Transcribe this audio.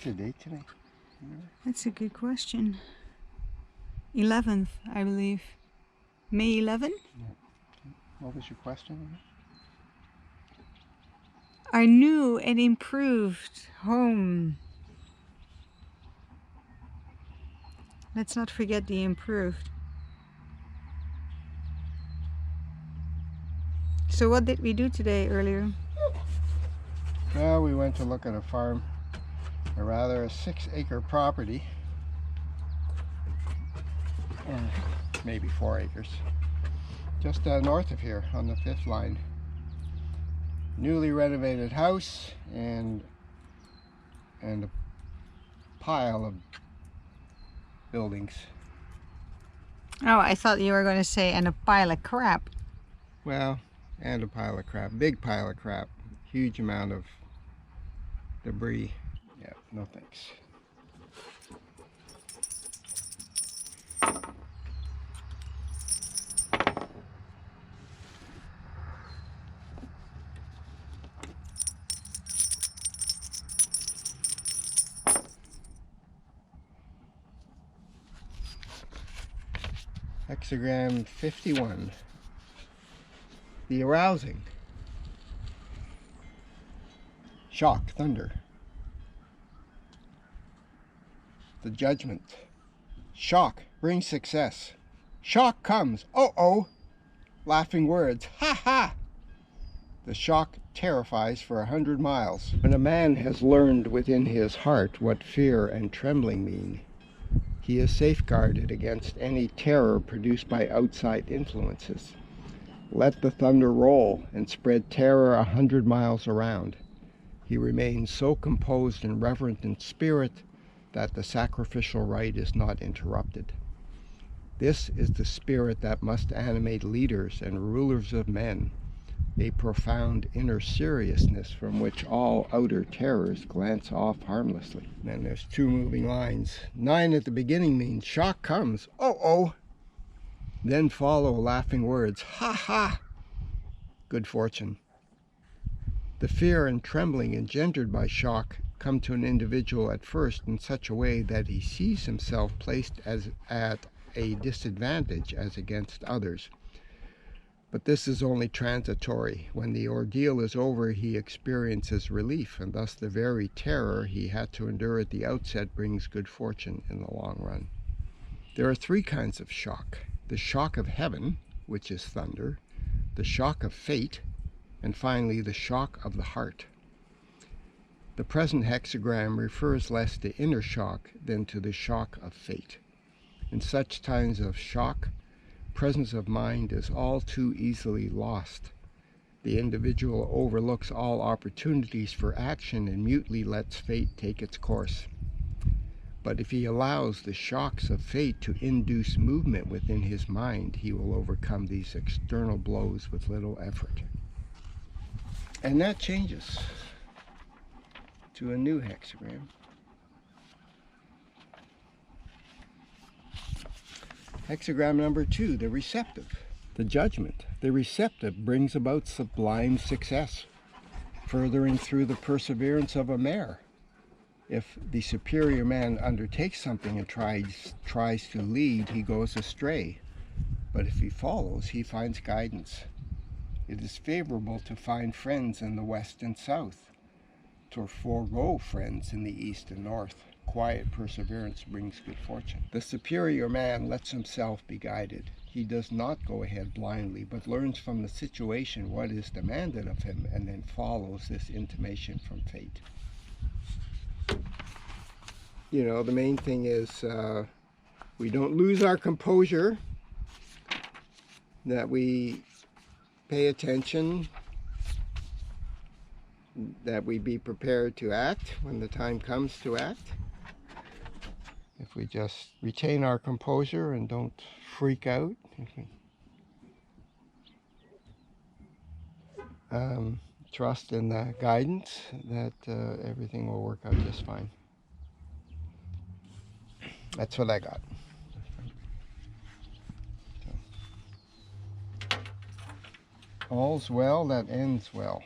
What's the date today? That's a good question. 11th, I believe. May 11? Yeah. What was your question? Our new and improved home. Let's not forget the improved. So what did we do today earlier? Well, we went to look at a farm, or rather a 6-acre property, or maybe 4 acres, just north of here on the 5th line. Newly renovated house and a pile of buildings. Oh, I thought you were going to say, and a pile of crap. Well, and a pile of crap, big pile of crap, huge amount of debris. Yeah, no thanks. Hexagram 51. The arousing. Shock, thunder. The judgment. Shock brings success. Shock comes. Oh. Laughing words. Ha ha. The shock terrifies for 100 miles. When a man has learned within his heart what fear and trembling mean, he is safeguarded against any terror produced by outside influences. Let the thunder roll and spread terror 100 miles around. He remains so composed and reverent in spirit that the sacrificial rite is not interrupted. This is the spirit that must animate leaders and rulers of men, a profound inner seriousness from which all outer terrors glance off harmlessly. And then there's 2 moving lines. 9 at the beginning means shock comes. Oh. Then follow laughing words. Ha ha. Good fortune. The fear and trembling engendered by shock come to an individual at first in such a way that he sees himself placed at a disadvantage as against others. But this is only transitory. When the ordeal is over, he experiences relief, and thus the very terror he had to endure at the outset brings good fortune in the long run. There are 3 kinds of shock. The shock of heaven, which is thunder, the shock of fate, and finally the shock of the heart. The present hexagram refers less to inner shock than to the shock of fate. In such times of shock, presence of mind is all too easily lost. The individual overlooks all opportunities for action and mutely lets fate take its course. But if he allows the shocks of fate to induce movement within his mind, he will overcome these external blows with little effort. And that changes to a new hexagram. Hexagram number 2, the receptive, the judgment. The receptive brings about sublime success, furthering through the perseverance of a mare. If the superior man undertakes something and tries to lead, he goes astray. But if he follows, he finds guidance. It is favorable to find friends in the west and south, to forego friends in the east and north. Quiet perseverance brings good fortune. The superior man lets himself be guided. He does not go ahead blindly, but learns from the situation what is demanded of him and then follows this intimation from fate. You know, the main thing is we don't lose our composure, that we pay attention, that we be prepared to act when the time comes to act. If we just retain our composure and don't freak out, trust in the guidance, that everything will work out just fine. That's what I got. So, all's well that ends well.